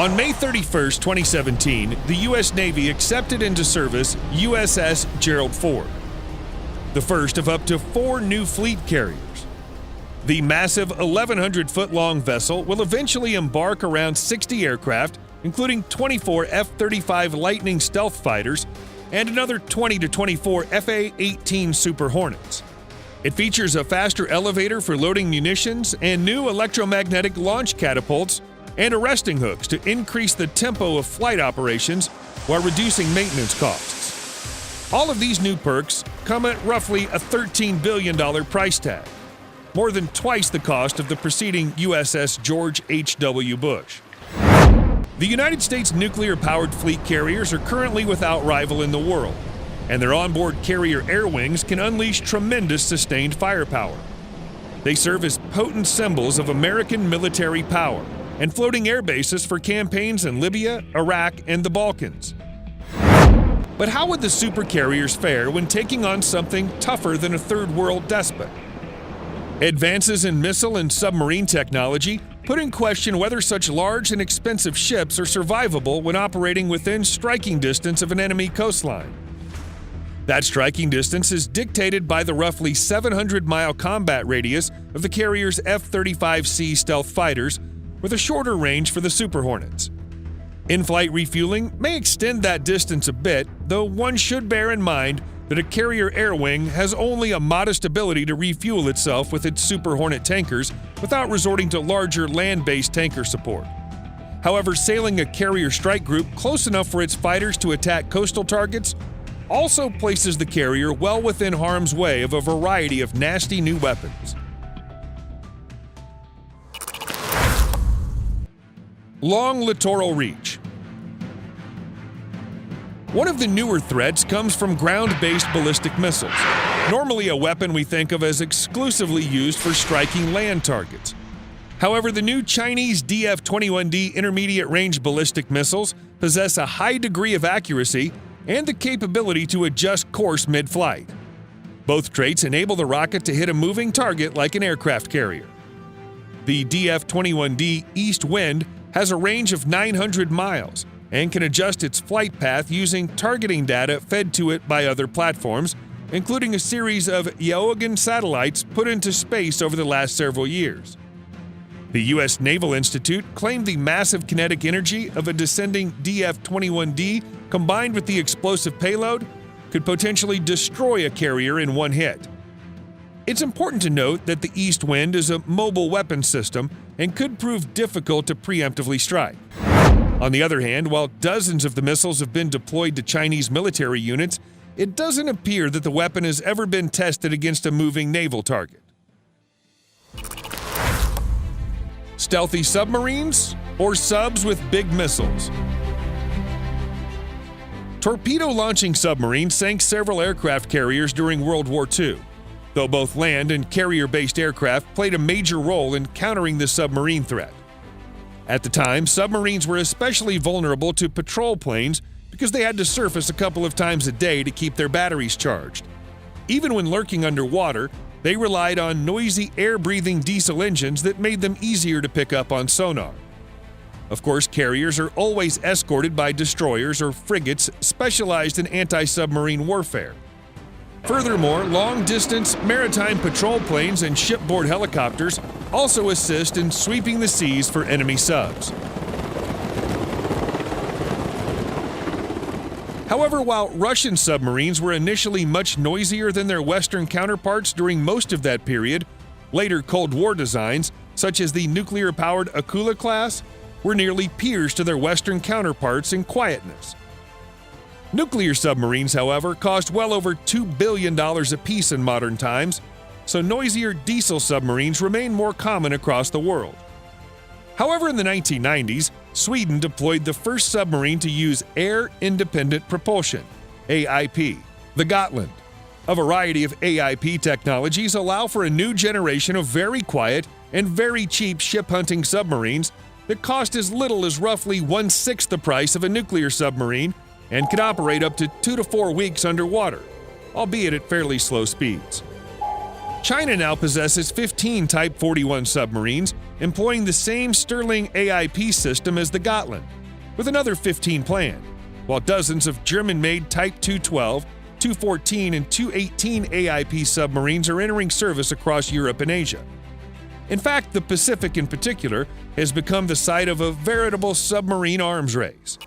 On May 31, 2017, the U.S. Navy accepted into service USS Gerald Ford, the first of up to 4 new fleet carriers. The massive 1,100-foot-long vessel will eventually embark around 60 aircraft, including 24 F-35 Lightning stealth fighters and another 20 to 24 F/A-18 Super Hornets. It features a faster elevator for loading munitions and new electromagnetic launch catapults and arresting hooks to increase the tempo of flight operations while reducing maintenance costs. All of these new perks come at roughly a $13 billion price tag, more than twice the cost of the preceding USS George H.W. Bush. The United States nuclear-powered fleet carriers are currently without rival in the world, and their onboard carrier air wings can unleash tremendous sustained firepower. They serve as potent symbols of American military power and floating air bases for campaigns in Libya, Iraq, and the Balkans. But how would the supercarriers fare when taking on something tougher than a third-world despot? Advances in missile and submarine technology put in question whether such large and expensive ships are survivable when operating within striking distance of an enemy coastline. That striking distance is dictated by the roughly 700-mile combat radius of the carrier's F-35C stealth fighters, with a shorter range for the Super Hornets. In-flight refueling may extend that distance a bit, though one should bear in mind that a carrier air wing has only a modest ability to refuel itself with its Super Hornet tankers without resorting to larger land-based tanker support. However, sailing a carrier strike group close enough for its fighters to attack coastal targets also places the carrier well within harm's way of a variety of nasty new weapons. Long littoral reach. One of the newer threats comes from ground-based ballistic missiles, normally a weapon we think of as exclusively used for striking land targets. However, the new Chinese DF-21D intermediate-range ballistic missiles possess a high degree of accuracy and the capability to adjust course mid-flight. Both traits enable the rocket to hit a moving target like an aircraft carrier. The DF-21D East Wind has a range of 900 miles, and can adjust its flight path using targeting data fed to it by other platforms, including a series of Yaogan satellites put into space over the last several years. The U.S. Naval Institute claimed the massive kinetic energy of a descending DF-21D combined with the explosive payload could potentially destroy a carrier in one hit. It's important to note that the East Wind is a mobile weapon system and could prove difficult to preemptively strike. On the other hand, while dozens of the missiles have been deployed to Chinese military units, it doesn't appear that the weapon has ever been tested against a moving naval target. Stealthy submarines or subs with big missiles? Torpedo-launching submarines sank several aircraft carriers during World War II, though both land and carrier-based aircraft played a major role in countering the submarine threat. At the time, submarines were especially vulnerable to patrol planes because they had to surface a couple of times a day to keep their batteries charged. Even when lurking underwater, they relied on noisy air-breathing diesel engines that made them easier to pick up on sonar. Of course, carriers are always escorted by destroyers or frigates specialized in anti-submarine warfare. Furthermore, long-distance maritime patrol planes and shipboard helicopters also assist in sweeping the seas for enemy subs. However, while Russian submarines were initially much noisier than their Western counterparts during most of that period, later Cold War designs, such as the nuclear-powered Akula class, were nearly peers to their Western counterparts in quietness. Nuclear submarines, however, cost well over $2 billion apiece in modern times, so noisier diesel submarines remain more common across the world. However, in the 1990s, Sweden deployed the first submarine to use air-independent propulsion, AIP, the Gotland. A variety of AIP technologies allow for a new generation of very quiet and very cheap ship-hunting submarines that cost as little as roughly 1/6 the price of a nuclear submarine and can operate up to 2 to 4 weeks underwater, albeit at fairly slow speeds. China now possesses 15 Type 41 submarines, employing the same Sterling AIP system as the Gotland, with another 15 planned, while dozens of German-made Type 212, 214, and 218 AIP submarines are entering service across Europe and Asia. In fact, the Pacific in particular has become the site of a veritable submarine arms race.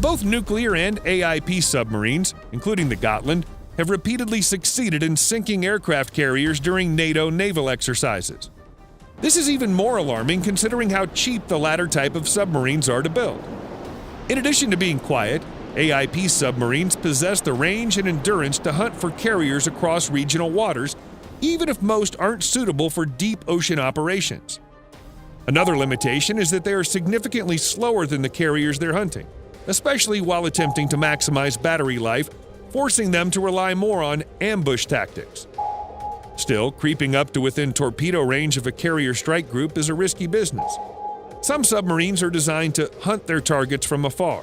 Both nuclear and AIP submarines, including the Gotland, have repeatedly succeeded in sinking aircraft carriers during NATO naval exercises. This is even more alarming considering how cheap the latter type of submarines are to build. In addition to being quiet, AIP submarines possess the range and endurance to hunt for carriers across regional waters, even if most aren't suitable for deep ocean operations. Another limitation is that they are significantly slower than the carriers they're hunting, especially while attempting to maximize battery life, forcing them to rely more on ambush tactics. Still, creeping up to within torpedo range of a carrier strike group is a risky business. Some submarines are designed to hunt their targets from afar.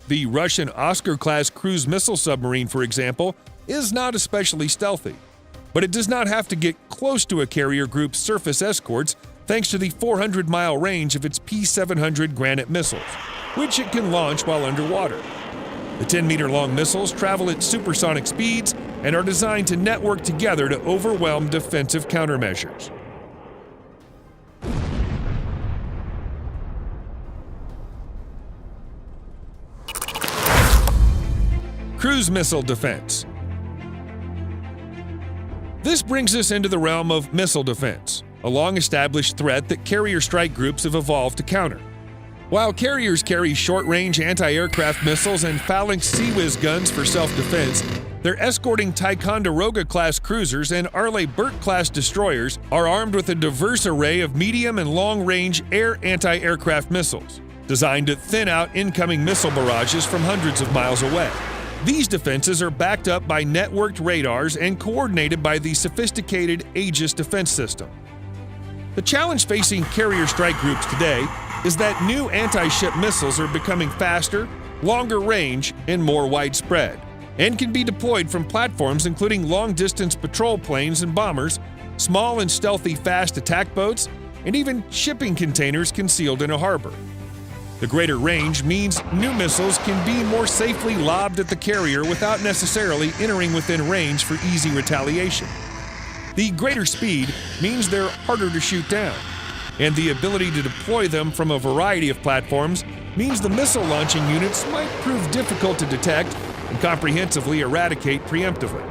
The Russian Oscar-class cruise missile submarine, for example, is not especially stealthy, but it does not have to get close to a carrier group's surface escorts thanks to the 400-mile range of its P-700 Granite missiles, which it can launch while underwater. The 10-meter-long missiles travel at supersonic speeds and are designed to network together to overwhelm defensive countermeasures. Cruise missile defense. This brings us into the realm of missile defense, a long-established threat that carrier strike groups have evolved to counter. While carriers carry short-range anti-aircraft missiles and Phalanx Sea Whiz guns for self-defense, their escorting Ticonderoga-class cruisers and Arleigh Burke-class destroyers are armed with a diverse array of medium and long-range air anti-aircraft missiles, designed to thin out incoming missile barrages from hundreds of miles away. These defenses are backed up by networked radars and coordinated by the sophisticated Aegis defense system. The challenge facing carrier strike groups today is that new anti-ship missiles are becoming faster, longer range, and more widespread, and can be deployed from platforms including long-distance patrol planes and bombers, small and stealthy fast attack boats, and even shipping containers concealed in a harbor. The greater range means new missiles can be more safely lobbed at the carrier without necessarily entering within range for easy retaliation. The greater speed means they're harder to shoot down, and the ability to deploy them from a variety of platforms means the missile launching units might prove difficult to detect and comprehensively eradicate preemptively.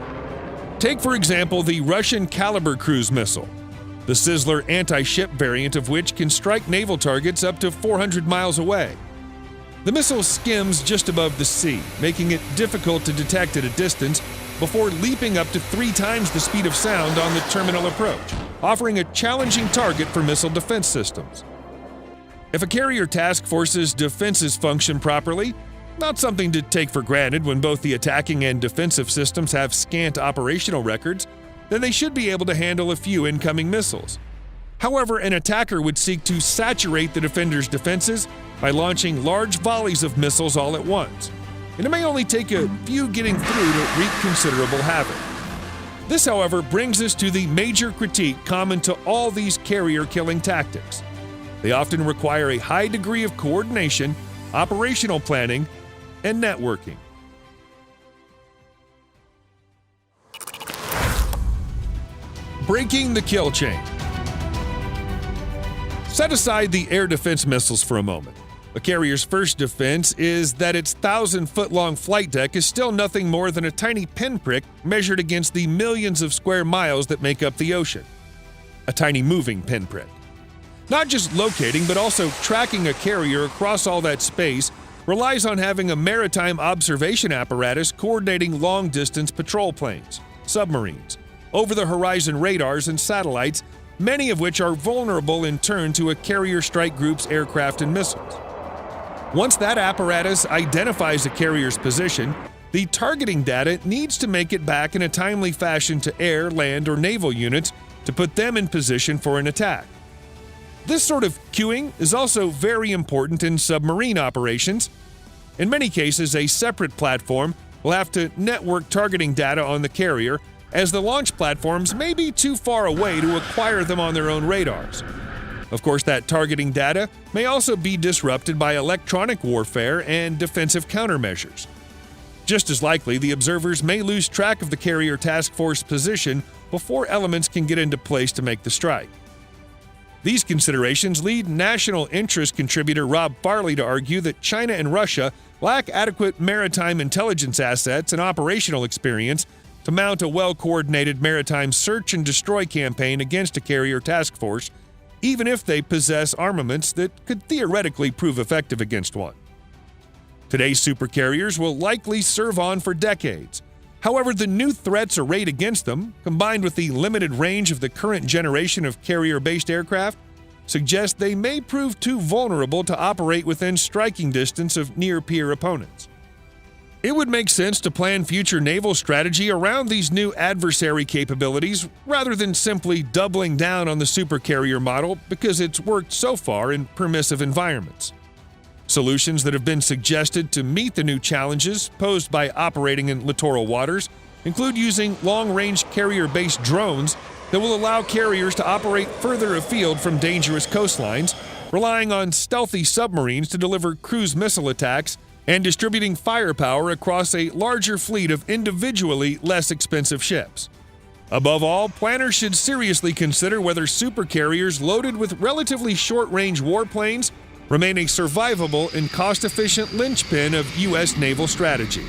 Take, for example, the Russian Caliber cruise missile, the Sizzler anti-ship variant of which can strike naval targets up to 400 miles away. The missile skims just above the sea, making it difficult to detect at a distance before leaping up to 3 times the speed of sound on the terminal approach, offering a challenging target for missile defense systems. If a carrier task force's defenses function properly, not something to take for granted when both the attacking and defensive systems have scant operational records, then they should be able to handle a few incoming missiles. However, an attacker would seek to saturate the defender's defenses by launching large volleys of missiles all at once, and it may only take a few getting through to wreak considerable havoc. This, however, brings us to the major critique common to all these carrier-killing tactics. They often require a high degree of coordination, operational planning, and networking. Breaking the kill chain. Set aside the air defense missiles for a moment. A carrier's first defense is that its 1,000-foot-long flight deck is still nothing more than a tiny pinprick measured against the millions of square miles that make up the ocean. A tiny moving pinprick. Not just locating, but also tracking a carrier across all that space relies on having a maritime observation apparatus coordinating long-distance patrol planes, submarines, over-the-horizon radars, and satellites, many of which are vulnerable in turn to a carrier strike group's aircraft and missiles. Once that apparatus identifies a carrier's position, the targeting data needs to make it back in a timely fashion to air, land, or naval units to put them in position for an attack. This sort of queuing is also very important in submarine operations. In many cases, a separate platform will have to network targeting data on the carrier as the launch platforms may be too far away to acquire them on their own radars. Of course, that targeting data may also be disrupted by electronic warfare and defensive countermeasures. Just as likely, the observers may lose track of the carrier task force position before elements can get into place to make the strike. These considerations lead national interest contributor Rob Farley to argue that China and Russia lack adequate maritime intelligence assets and operational experience to mount a well-coordinated maritime search and destroy campaign against a carrier task force, even if they possess armaments that could theoretically prove effective against one. Today's supercarriers will likely serve on for decades. However, the new threats arrayed against them, combined with the limited range of the current generation of carrier-based aircraft, suggest they may prove too vulnerable to operate within striking distance of near-peer opponents. It would make sense to plan future naval strategy around these new adversary capabilities rather than simply doubling down on the supercarrier model because it's worked so far in permissive environments. Solutions that have been suggested to meet the new challenges posed by operating in littoral waters include using long-range carrier-based drones that will allow carriers to operate further afield from dangerous coastlines, relying on stealthy submarines to deliver cruise missile attacks, and distributing firepower across a larger fleet of individually less expensive ships. Above all, planners should seriously consider whether supercarriers loaded with relatively short-range warplanes remain a survivable and cost-efficient linchpin of U.S. naval strategy.